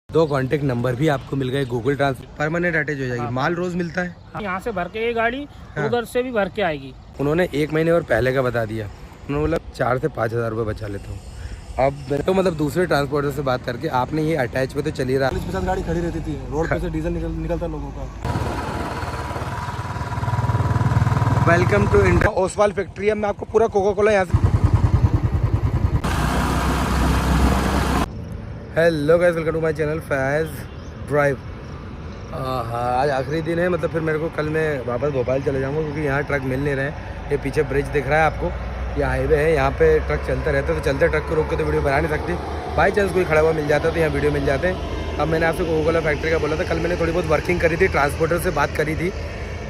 2 contact number भी आपको मिल गए। गूगल ट्रांसफर परमानेंट अटैच हो जाएगी। हाँ। माल रोज मिलता है। यहाँ से भर के ये गाड़ी हाँ। उधर से भी भर के आएगी। उन्होंने 1 महीने और पहले का बता दिया। उन्होंने बोला 4 से 5 हज़ार रुपये बचा लेता हूँ। अब मैं तो मतलब दूसरे ट्रांसपोर्टर से बात करके आपने ये अटैच पे तो चल ही रहा। 40-50 गाड़ी खड़ी रहती थी रोड पे से, डीजल निकलता लोगों का। Welcome to India Oswal factory. अब मैं आपको पूरा कोका कोला यहाँ से। Hello guys, welcome to my channel Faiz drive. हाँ, आज आखिरी दिन है। मतलब फिर मेरे को कल मैं वापस भोपाल चले जाऊँगा क्योंकि यहाँ ट्रक मिल नहीं रहे हैं। ये पीछे ब्रिज दिख रहा है आपको, ये हाईवे है। यहाँ पे ट्रक चलता रहता है, तो चलते ट्रक को रोक के तो वीडियो बना नहीं सकती। बाई चांस कोई खड़ा हुआ मिल जाता तो यहाँ वीडियो मिल जाते हैं। अब मैंने आपसे कोका कोला फैक्ट्री का बोला था। कल मैंने थोड़ी बहुत वर्किंग करी थी, ट्रांसपोर्टर से बात करी थी,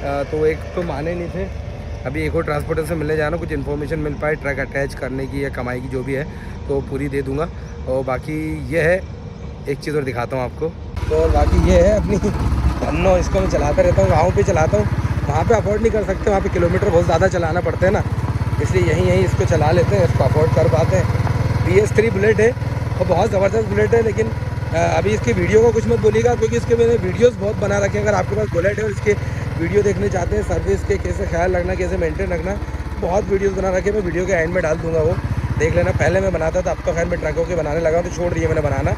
तो एक तो माने नहीं थे। अभी एक और ट्रांसपोर्टर से मिलने जाना, कुछ इन्फॉर्मेशन मिल पाए ट्रक अटैच करने की या कमाई की जो भी है तो पूरी दे दूँगा। और बाकी ये है, एक चीज़ और दिखाता हूँ आपको। तो बाकी ये है अपनी अन्नो, इसको मैं चलाता रहता हूँ, गाँव पे चलाता हूँ। वहाँ पे अफोर्ड नहीं कर सकते, वहाँ पे किलोमीटर बहुत ज़्यादा चलाना पड़ते हैं ना, इसलिए यहीं इसको चला लेते हैं, इसको अफोर्ड कर पाते हैं। BS3 बुलेट है और बहुत ज़बरदस्त बुलेट है, लेकिन अभी इसकी वीडियो को कुछ मत बोलिएगा क्योंकि इसके मैंने वीडियोस बहुत बना रखे हैं। अगर आपके पास बुलेट है और इसके वीडियो देखने चाहते हैं, सर्विस के कैसे ख्याल रखना, कैसे मेंटेन रखना, बहुत वीडियोस बना रखे हैं। मैं वीडियो के एंड में डाल दूंगा, वो देख लेना। पहले मैं बनाता था, अब तो खैर मैं ट्रकों के बनाने लगा तो छोड़ दिया मैंने बनाना।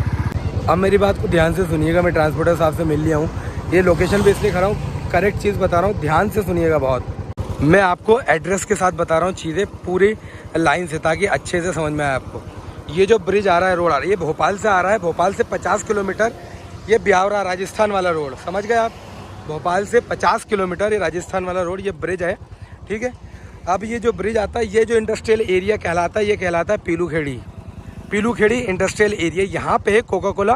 अब मेरी बात को ध्यान से सुनिएगा। मैं ट्रांसपोर्टर साहब से मिल लिया हूँ, ये लोकेशन पे इसलिए खड़ा हूँ, करेक्ट चीज़ बता रहा हूँ, ध्यान से सुनिएगा बहुत। मैं आपको एड्रेस के साथ बता रहा हूँ चीज़ें पूरी लाइन से, ताकि अच्छे से समझ में आए आपको। ये जो ब्रिज आ रहा है, रोड आ रहा है, ये भोपाल से आ रहा है। भोपाल से 50 किलोमीटर ये ब्यावरा राजस्थान वाला रोड, समझ गए आप। भोपाल से 50 किलोमीटर ये राजस्थान वाला रोड, ये ब्रिज है, ठीक है। अब ये जो ब्रिज आता है, ये जो इंडस्ट्रियल एरिया कहलाता है, ये कहलाता है पीलूखेड़ी। पीलूखेड़ी इंडस्ट्रियल एरिया, यहाँ पे है कोका कोला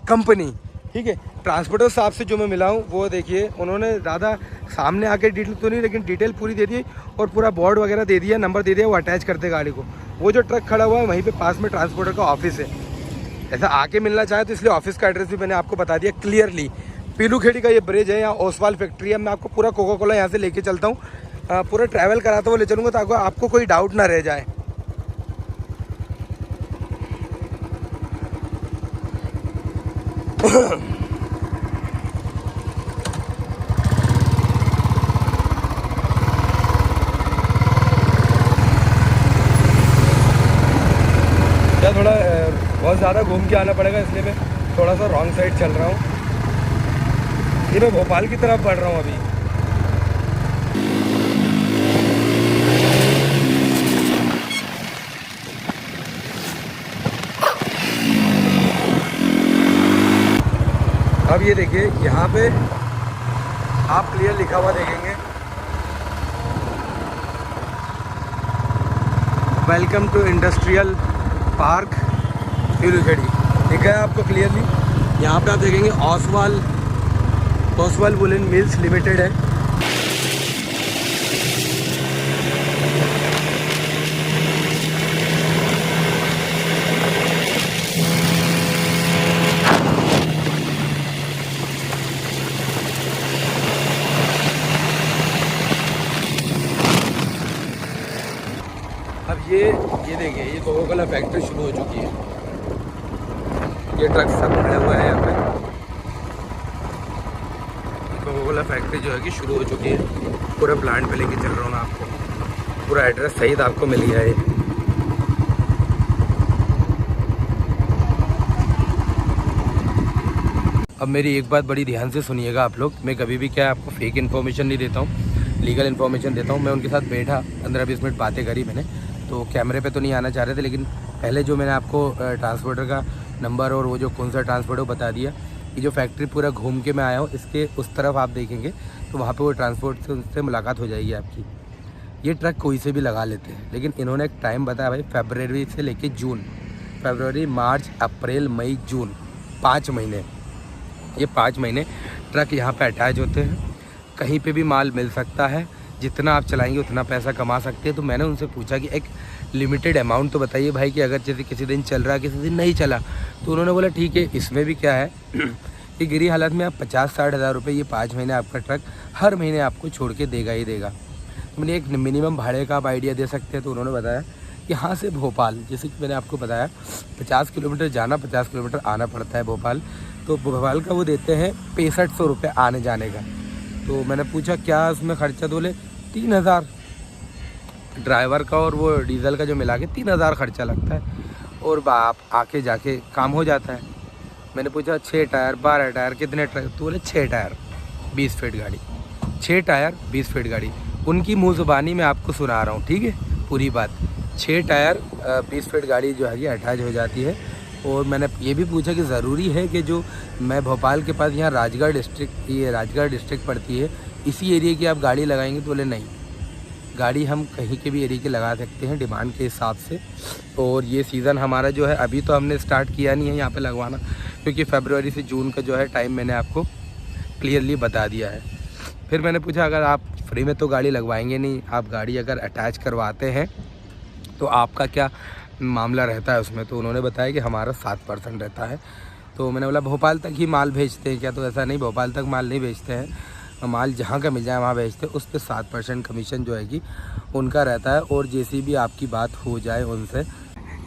कंपनी, ठीक है। ट्रांसपोर्टर साहब से जो मैं मिला हूँ वो देखिए, उन्होंने ज़्यादा सामने आके डिटेल तो नहीं, लेकिन डिटेल पूरी दे दी और पूरा बोर्ड वगैरह दे दिया, नंबर दे दिया, वो अटैच करते गाड़ी को। वो जो ट्रक खड़ा हुआ है वहीं पे पास में ट्रांसपोर्टर का ऑफिस है। ऐसा आके मिलना चाहे तो इसलिए ऑफिस का एड्रेस भी मैंने आपको बता दिया क्लियरली। पीलूखेड़ी का ये ब्रिज है, यहाँ ओसवाल फैक्ट्री है। मैं आपको पूरा कोका कोला यहाँ से लेके चलता हूँ, पूरा ट्रैवल कराता हुआ ले चलूँगा ताकि आपको कोई डाउट ना रह जाए। थोड़ा बहुत ज़्यादा घूम के आना पड़ेगा, इसलिए मैं थोड़ा सा रॉन्ग साइड चल रहा हूँ। ये मैं भोपाल की तरफ बढ़ रहा हूँ अभी। अब ये देखिए, यहाँ पे आप क्लियर लिखा हुआ देखेंगे, welcome to industrial park Pilukhedi, लिखा है आपको क्लियरली। यहाँ पे आप देखेंगे ओसवाल वुलन मिल्स लिमिटेड है। अब ये देखिए, ये कोका कोला फैक्ट्री शुरू हो चुकी है। ये ट्रक सब खड़े हुए हैं यहाँ पे। कोका कोला फैक्ट्री जो है कि शुरू हो चुकी है। पूरा प्लांट पे लेके चल रहा हूँ मैं आपको, पूरा एड्रेस सहित आपको मिल गया है। अब मेरी एक बात बड़ी ध्यान से सुनिएगा आप लोग। मैं कभी भी क्या आपको फेक इन्फॉर्मेशन नहीं देता हूँ, लीगल इन्फॉर्मेशन देता हूँ। मैं उनके साथ बैठा 15-20 मिनट बातें करी मैंने, तो कैमरे पे तो नहीं आना चाह रहे थे, लेकिन पहले जो मैंने आपको ट्रांसपोर्टर का नंबर और वो जो कौन सा ट्रांसपोर्टर बता दिया। ये जो फैक्ट्री पूरा घूम के मैं आया हूँ, इसके उस तरफ आप देखेंगे तो वहाँ पे वो ट्रांसपोर्ट से उनसे मुलाकात हो जाएगी आपकी। ये ट्रक कोई से भी लगा लेते हैं, लेकिन इन्होंने एक टाइम बताया भाई, फरवरी से लेके जून, फरवरी, मार्च, अप्रैल, मई, जून, 5 महीने। ये 5 महीने ट्रक यहाँ पर अटैच होते हैं। कहीं पर भी माल मिल सकता है, जितना आप चलाएंगे उतना पैसा कमा सकते हैं। तो मैंने उनसे पूछा कि एक लिमिटेड अमाउंट तो बताइए भाई, कि अगर जैसे किसी दिन चल रहा है, किसी दिन नहीं चला, तो उन्होंने बोला ठीक है, इसमें भी क्या है कि गिरी हालत में आप 50-60 हज़ार रुपये, ये 5 महीने आपका ट्रक हर महीने आपको छोड़ के देगा ही देगा। तो मैंने एक मिनिमम भाड़े का आप आइडिया दे सकते हैं, तो उन्होंने बताया यहाँ से भोपाल, जैसे कि मैंने आपको बताया 50 किलोमीटर जाना 50 किलोमीटर आना पड़ता है भोपाल। तो भोपाल का वो देते हैं 6500 रुपये आने जाने का। तो मैंने पूछा क्या उसमें खर्चा, बोले 3000 ड्राइवर का और वो डीजल का जो मिला के 3000 खर्चा लगता है और आप आके जाके काम हो जाता है। मैंने पूछा 6 टायर 12 टायर कितने टायर, तो बोले 6 टायर 20 फीट गाड़ी, 6 टायर 20 फीट गाड़ी। उनकी मुँह ज़ुबानी मैं आपको सुना रहा हूँ, ठीक है पूरी बात। 6 टायर 20 फीट गाड़ी जो है ये अटैच हो जाती है। और मैंने ये भी पूछा कि ज़रूरी है कि जो मैं भोपाल के पास यहाँ राजगढ़ डिस्ट्रिक्ट, ये राजगढ़ डिस्ट्रिक्ट पड़ती है, इसी एरिया की आप गाड़ी लगाएंगे, तो बोले नहीं, गाड़ी हम कहीं के भी एरिया की लगा सकते हैं डिमांड के हिसाब से। और ये सीज़न हमारा जो है अभी तो हमने स्टार्ट किया नहीं है यहाँ पे लगवाना, क्योंकि फरवरी से जून का जो है टाइम मैंने आपको क्लियरली बता दिया है। फिर मैंने पूछा अगर आप फ्री में तो गाड़ी लगवाएंगे नहीं, आप गाड़ी अगर अटैच करवाते हैं तो आपका क्या मामला रहता है उसमें। तो उन्होंने बताया कि हमारा 7% रहता है। तो मैंने बोला भोपाल तक ही माल भेजते हैं क्या, तो ऐसा नहीं, भोपाल तक माल नहीं भेजते हैं, माल जहाँ का मिल जाए वहाँ भेजते हैं। उस पर 7% कमीशन जो है कि उनका रहता है। और जैसी भी आपकी बात हो जाए उनसे,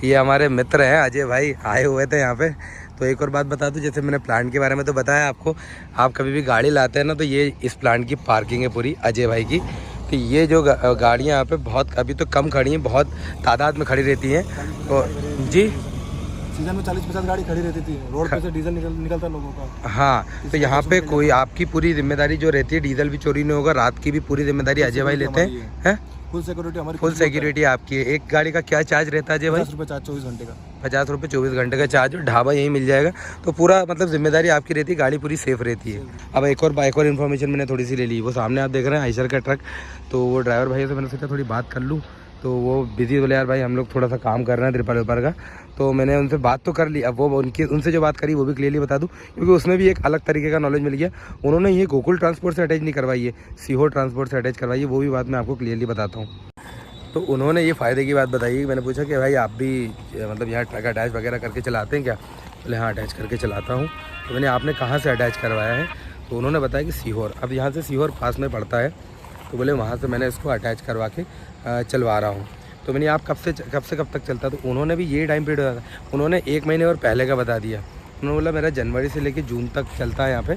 ये हमारे मित्र हैं अजय भाई, आए हुए थे यहाँ पे। तो एक और बात बता दूँ, जैसे मैंने प्लांट के बारे में तो बताया आपको, आप कभी भी गाड़ी लाते हैं ना तो ये इस प्लांट की पार्किंग है पूरी अजय भाई की। तो ये जो गाड़ियाँ यहाँ पे बहुत अभी तो कम खड़ी हैं, बहुत तादाद में खड़ी रहती हैं। और जी सीजन में 40-50 गाड़ी खड़ी रहती थी, रोड पे से डीजल निकलता लोगों का। हाँ, तो यहाँ पे कोई आपकी पूरी जिम्मेदारी जो रहती है, डीजल भी चोरी नहीं होगा, रात की भी पूरी जिम्मेदारी अजय भाई लेते हैं। फुल सिक्योरिटी हमारी, फुल सिक्योरिटी आपकी है। एक गाड़ी का क्या चार्ज रहता है अजय भाई? 50 रुपये चार्ज 24 घंटे का। 50 रुपये 24 घंटे का चार्ज, और ढाबा यहीं मिल जाएगा। तो पूरा मतलब जिम्मेदारी आपकी रहती है, गाड़ी पूरी सेफ रहती है। अब एक और इन्फॉर्मेशन मैंने थोड़ी सी ले ली, वो सामने आप देख रहे हैं आइशर का ट्रक। तो वो ड्राइवर भाई से मैंने सोचा थोड़ी बात कर लूँ, तो वो बिजी बोले यार भाई हम लोग थोड़ा सा काम कर रहे हैं त्रिपाल व्यापार का। तो मैंने उनसे बात तो कर ली। अब वो उनसे जो बात करी वो भी क्लियरली बता दूं, क्योंकि उसमें भी एक अलग तरीके का नॉलेज मिल गया। उन्होंने ये गोकुल ट्रांसपोर्ट से अटैच नहीं करवाई है, सीहोर ट्रांसपोर्ट से अटैच करवाई है। वो भी बात मैं आपको क्लियरली बताता हूँ। तो उन्होंने ये फ़ायदे की बात बताई। मैंने पूछा कि भाई आप भी मतलब यहाँ ट्रक अटैच वगैरह करके चलाते हैं क्या? बोले हाँ अटैच करके चलाता हूँ। तो मैंने आपने कहाँ से अटैच करवाया है? तो उन्होंने बताया कि सीहोर। अब यहाँ से सीहोर पास में पड़ता है, तो बोले वहाँ से मैंने इसको अटैच करवा के चलवा रहा हूँ। तो मैंने आप कब से कब तक चलता? तो उन्होंने भी ये टाइम पीरियड बताया था, उन्होंने 1 महीने और पहले का बता दिया। उन्होंने बोला मेरा जनवरी से लेकर जून तक चलता है यहाँ पे।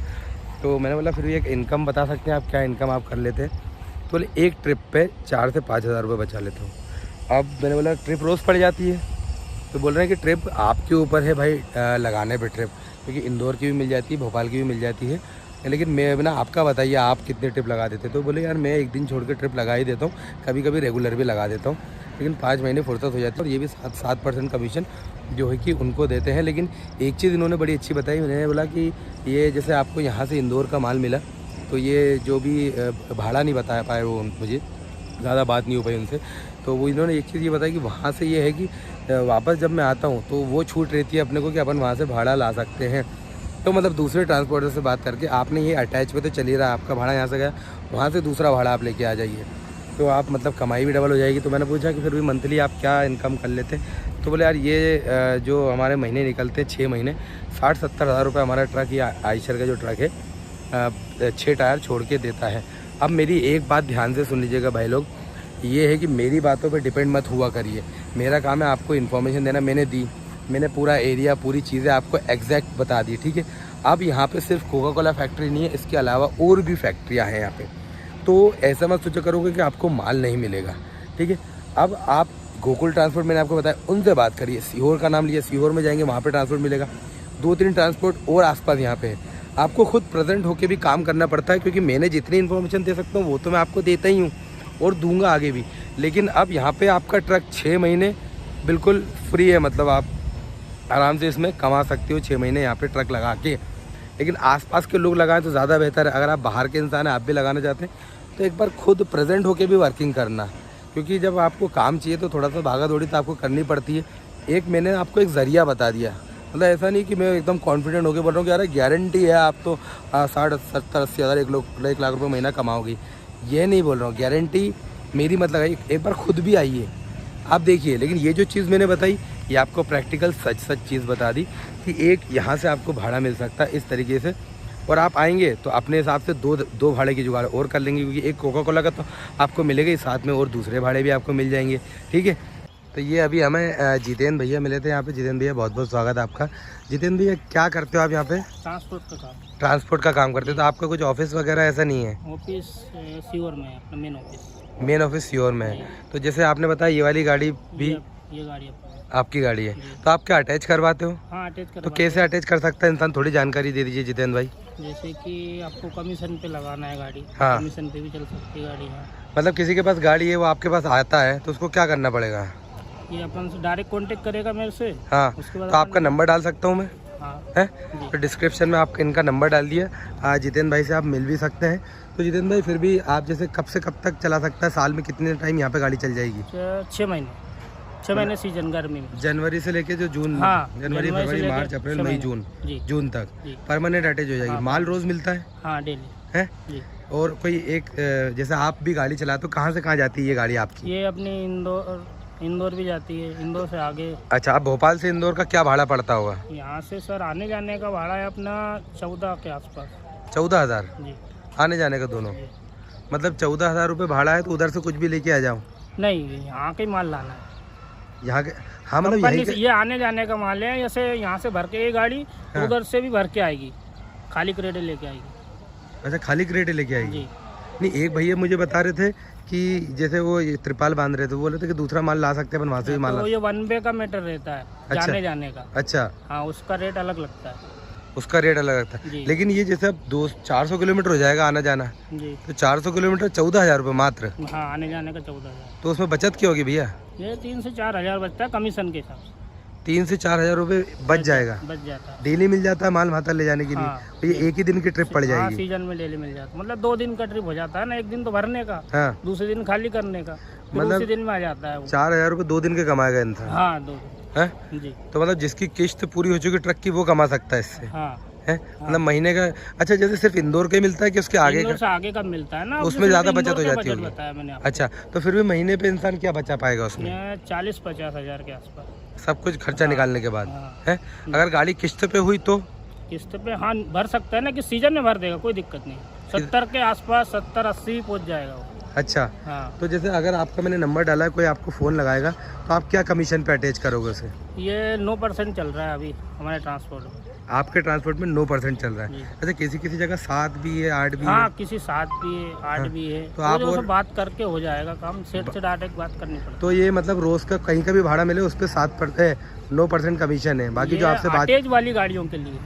तो मैंने बोला फिर भी एक इनकम बता सकते हैं आप, क्या इनकम आप कर लेते हैं? तो बोले एक ट्रिप पे 4 से 5 हज़ार रुपये बचा लेता हूँ। अब मैंने बोला ट्रिप रोज़ पड़ जाती है? तो बोल रहे हैं कि ट्रिप आपके ऊपर है भाई लगाने पे ट्रिप, क्योंकि इंदौर की भी मिल जाती है, भोपाल की भी मिल जाती है, लेकिन मैं ना आपका बताइए आप कितने ट्रिप लगा देते? तो बोले यार मैं एक दिन छोड़ के ट्रिप लगा ही देता हूँ, कभी कभी रेगुलर भी लगा देता हूँ, लेकिन 5 महीने फुर्सत हो जाती है। और ये भी 7% कमीशन जो है कि उनको देते हैं। लेकिन एक चीज़ इन्होंने बड़ी अच्छी बताई, उन्होंने बोला कि ये जैसे आपको यहाँ से इंदौर का माल मिला, तो ये जो भी भाड़ा नहीं बता पाए वो, मुझे ज़्यादा बात नहीं हो पाई उनसे। तो वो इन्होंने एक चीज़ ये बताई कि वहाँ से ये है कि वापस जब मैं आता हूँ तो वो छूट रहती है अपने को कि अपन वहाँ से भाड़ा ला सकते हैं। तो मतलब दूसरे ट्रांसपोर्टर से बात करके आपने ये अटैच पे तो चल ही रहा, आपका भाड़ा यहाँ से गया, वहाँ से दूसरा भाड़ा आप लेके आ जाइए, तो आप मतलब कमाई भी डबल हो जाएगी। तो मैंने पूछा कि फिर भी मंथली आप क्या इनकम कर लेते? तो बोले यार ये जो हमारे महीने निकलते हैं 6 महीने, 60-70 हज़ार रुपये हमारा ट्रक, या आइशर का जो ट्रक है 6 टायर छोड़ के देता है। अब मेरी एक बात ध्यान से सुन लीजिएगा भाई लोग, ये है कि मेरी बातों पे डिपेंड मत हुआ करिए। मेरा काम है आपको इन्फॉर्मेशन देना, मैंने दी, मैंने पूरा एरिया पूरी चीज़ें आपको एग्जैक्ट बता दी, ठीक है। अब यहाँ पे सिर्फ कोका कोला फैक्ट्री नहीं है, इसके अलावा और भी फैक्ट्रियाँ हैं यहाँ पे। तो ऐसा मत सोचा करोगे कि आपको माल नहीं मिलेगा, ठीक है। अब आप गोकुल ट्रांसपोर्ट मैंने आपको बताया, उनसे बात करिए। सीहोर का नाम लिया, सीहोर में जाएंगे वहाँ पर ट्रांसपोर्ट मिलेगा। 2-3 ट्रांसपोर्ट और आसपास यहाँ पे है। आपको खुद प्रेजेंट होकर भी काम करना पड़ता है, क्योंकि मैंने जितनी इन्फॉर्मेशन दे सकता हूँ वो तो मैं आपको देता ही हूँ और दूंगा आगे भी। लेकिन अब यहाँ पे आपका ट्रक 6 महीने बिल्कुल फ्री है, मतलब आप आराम से इसमें कमा सकते हो 6 महीने यहाँ पे ट्रक लगा के। लेकिन आसपास के लोग लगाएं तो ज़्यादा बेहतर है। अगर आप बाहर के इंसान हैं, आप भी लगाना चाहते हैं, तो एक बार खुद प्रेजेंट होके भी वर्किंग करना, क्योंकि जब आपको काम चाहिए तो थोड़ा सा भागा दौड़ी तो आपको करनी पड़ती है। एक मैंने आपको एक ज़रिया बता दिया, मतलब ऐसा नहीं कि मैं एकदम कॉन्फिडेंट होकर बोल रहा हूँ कि यार गारंटी है आप तो 60-70-80 हज़ार 1 लाख रुपये महीना कमाओगे, ये नहीं बोल रहा हूँ। गारंटी मेरी मत लगाइए, एक बार खुद भी आइए, आप देखिए। लेकिन ये जो चीज़ मैंने बताई ये आपको प्रैक्टिकल सच चीज़ बता दी कि एक यहाँ से आपको भाड़ा मिल सकता है इस तरीके से, और आप आएंगे तो अपने हिसाब से दो भाड़े की जुगाड़ और कर लेंगे, क्योंकि एक कोका कोला का तो आपको मिलेगा ही, साथ में और दूसरे भाड़े भी आपको मिल जाएंगे, ठीक है। तो ये अभी हमें जितेंद्र भैया मिले थे यहाँ पे। जितेंद्र भैया बहुत बहुत स्वागत है आपका। जितेंद्र भैया क्या करते हो आप यहाँ पे? ट्रांसपोर्ट का काम। ट्रांसपोर्ट का काम करते हो, तो आपका कुछ ऑफिस वगैरह ऐसा नहीं है? ऑफिस सीवर में है, अपना main office. Main office Sehore में है। तो जैसे आपने बताया ये वाली गाड़ी भी ये गाड़ी अपनी आपकी गाड़ी है, तो आप क्या अटैच करवाते हो? हाँ, अटैच कर। तो कैसे अटैच कर सकता है इंसान, थोड़ी जानकारी दे दीजिए जितेंद्र भाई। जैसे कि आपको कमीशन पे लगाना है गाड़ी, हाँ। कमीशन पे भी चल सकती है गाड़ी। हाँ, मतलब किसी के पास गाड़ी है, वो आपके पास आता है, तो उसको क्या करना पड़ेगा? ये अपन से डायरेक्ट कांटेक्ट करेगा मेरे से। हाँ, उसके बाद तो आपका नंबर डाल सकता हूँ मैं? हाँ है जी। तो डिस्क्रिप्शन में आपका इनका नंबर डाल दिया। जितेंद्र भाई से आप मिल भी सकते हैं। तो जितेंद्र भाई फिर भी आप जैसे कब से कब तक चला सकता है, साल में कितने टाइम यहाँ पे गाड़ी चल जाएगी? 6 महीने। 6 महीने सीजन गर्मी में। जनवरी से लेके जो जून, हाँ, जनवरी जनवरी से फरवरी लेके मार्च अप्रैल 6 मई महीने। जून, जी जून तक जी। परमानेंट अटैच हो जाएगी। हाँ, माल रोज मिलता है? हाँ, डेली है जी। और कोई एक जैसे आप भी गाड़ी चलाते हो, कहाँ से कहाँ जाती है ये गाड़ी आपकी? ये अपनी इंदौर भी जाती है, इंदौर से आगे। अच्छा, आप भोपाल से इंदौर का क्या भाड़ा पड़ता होगा? यहाँ से सर आने जाने का भाड़ा है अपना 14 के आसपास। 14,000 जी आने जाने का दोनों? जी। मतलब 14,000 रुपये भाड़ा है, तो उधर से कुछ भी लेके आ जाऊँ? नहीं, यहाँ का ही माल लाना है। यहाँ के? हाँ, मतलब कंपनी यही से ये आने जाने का माल है। जैसे यहाँ से भर के ये गाड़ी हाँ। उधर से भी भर के आएगी, खाली क्रेटे लेके आएगी। अच्छा, खाली क्रेटे लेके आएगी? जी। नहीं, एक भैया मुझे बता रहे थे कि जैसे वो ये त्रिपाल बांध रहे थे, बोल रहे थे कि दूसरा माल ला सकते हैं अपन, वहाँ से भी माल तो ला। ये 1 वे का मीटर रहता है, अच्छा। जाने जाने का। अच्छा, हाँ, उसका रेट अलग लगता है। उसका रेट अलग रहता है। जी। लेकिन ये जैसे अब 400 किलोमीटर हो जाएगा आना जाना, जी। तो 400 किलोमीटर 14,000 रुपये मात्र। हाँ, आने जाने का 14,000। तो उसमें बचत क्या होगी भैया? ये 3 से 4 हज़ार बचता है कमीशन के हिसाब से। 3 से 4 हज़ार रुपये बच जाएगा। बच जाता है। डेली मिल जाता है माल वहाँ तक ले जाने के लिए? हाँ। तो ये एक ही दिन की ट्रिप पड़ हाँ, जाएगी? सीजन में डेली मिल जाता है। मतलब 2 दिन का ट्रिप हो जाता है ना, एक दिन तो भरने का, हाँ, दूसरे दिन खाली करने का, फिर मतलब उसी दिन में आ जाता है वो। 4,000 रुपये 2 दिन के कमाएगा इंसान? हाँ, 2 दिन। है जी। तो मतलब जिसकी किश्त पूरी हो चुकी ट्रक की, वो कमा सकता है इससे? हाँ, है मतलब महीने का? अच्छा, जैसे सिर्फ इंदौर का ही मिलता है कि उसके आगे इंदौर का? से आगे का मिलता है ना, अब उसमें जैसे ज़्यादा इंदौर बचत हो का जाती होगी। बताया मैंने आपको। अच्छा, तो फिर भी महीने पे इंसान क्या बचा पाएगा उसमें? 40-50 हज़ार के आसपास सब कुछ खर्चा निकालने के बाद? हाँ। है अगर गाड़ी किस्त पे हुई तो? किस्त पे हाँ भर सकता है ना, कि सीजन में भर देगा, कोई दिक्कत नहीं। 70 के आसपास, 70-80 पहुँच जाएगा वो। अच्छा, हाँ, तो जैसे अगर आपका मैंने नंबर डाला है, कोई आपको फ़ोन लगाएगा, तो आप क्या कमीशन पे अटैच करोगे उसे? ये 9% चल रहा है अभी हमारे ट्रांसपोर्ट में। आपके ट्रांसपोर्ट में 9% चल रहा है? जी। अच्छा, किसी किसी जगह 7 भी है, 8 भी हाँ, है? किसी 7 भी है, 8 हाँ। भी है। तो तो आप आप और- बात करके हो जाएगा काम, सेट से डायरेक्ट बात करनी पड़ती तो ये मतलब रोज़ का कहीं का भी भाड़ा मिले उस पर 9% कमीशन है, है। बाकी ये जो आपसे बात अटैच वाली गाड़ियों के लिए।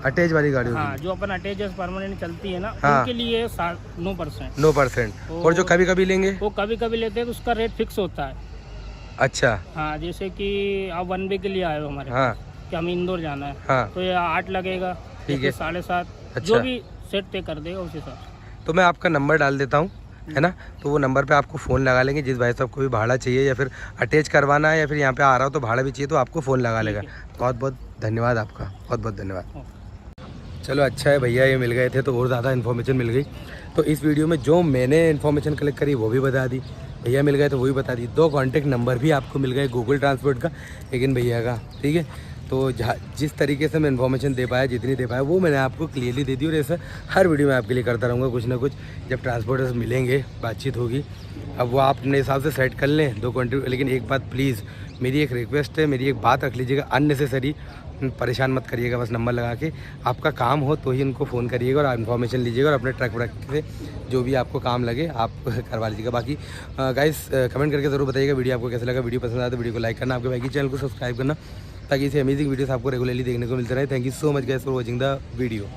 अटैच वाली गाड़ी हाँ, होगी? जो अपन अटैच परमानेंट चलती है ना, हाँ। उनके लिए 9%। 9%। और जो कभी कभी लेंगे? वो कभी कभी लेते हैं तो उसका रेट फिक्स होता है। अच्छा। हाँ, जैसे कि आप 1 वे के लिए आए हो हमारे हाँ पास, कि हमें इंदौर जाना है, हाँ, तो ये 8 लगेगा, ठीक है। 7.5, अच्छा। जो भी सेट तय कर देगा उस हिसाब से। तो मैं आपका नंबर डाल देता हूँ, है ना? तो वो नंबर पे आपको फ़ोन लगा लेंगे। जिस भाई साहब को भी भाड़ा चाहिए या फिर अटैच करवाना है या फिर यहाँ पे आ रहा हो तो भाड़ा भी चाहिए, तो आपको फ़ोन लगा लेगा। बहुत बहुत धन्यवाद आपका, बहुत बहुत धन्यवाद। चलो अच्छा है भैया, ये मिल गए थे तो और ज़्यादा इन्फॉर्मेशन मिल गई। तो इस वीडियो में जो मैंने इन्फॉर्मेशन कलेक्ट करी वो भी बता दी, भैया मिल गए तो वो भी बता दी। 2 कॉन्टैक्ट नंबर भी आपको मिल गए, गूगल ट्रांसपोर्ट का लेकिन भैया का, ठीक है? तो जिस तरीके से मैं इन्फॉर्मेशन दे पाया, जितनी दे पाया, वो मैंने आपको क्लियरली दे दी। और ऐसा हर वीडियो में आपके लिए करता रहूँगा कुछ ना कुछ। जब ट्रांसपोर्टर्स मिलेंगे, बातचीत होगी, अब वो आप अपने हिसाब से सेट कर लें 2 कॉन्टैक्ट। लेकिन एक बात प्लीज़, मेरी एक रिक्वेस्ट है, मेरी एक बात रख लीजिएगा, अननेसेसरी परेशान मत करिएगा। बस नंबर लगा के आपका काम हो तो ही उनको फ़ोन करिएगा और इन्फॉर्मेशन लीजिएगा, और अपने ट्रक व्रक से जो भी आपको काम लगे आप करवा लीजिएगा। बाकी गाइस कमेंट करके ज़रूर बताइएगा वीडियो आपको कैसा लगा। वीडियो पसंद आया तो वीडियो को लाइक करना, आपके भाई की चैनल को सब्सक्राइब करना, ताकि इसे अमेजिंग वीडियोस आपको रेगुलरली देखने को मिलते रहे। Thank you so much guys for watching the video.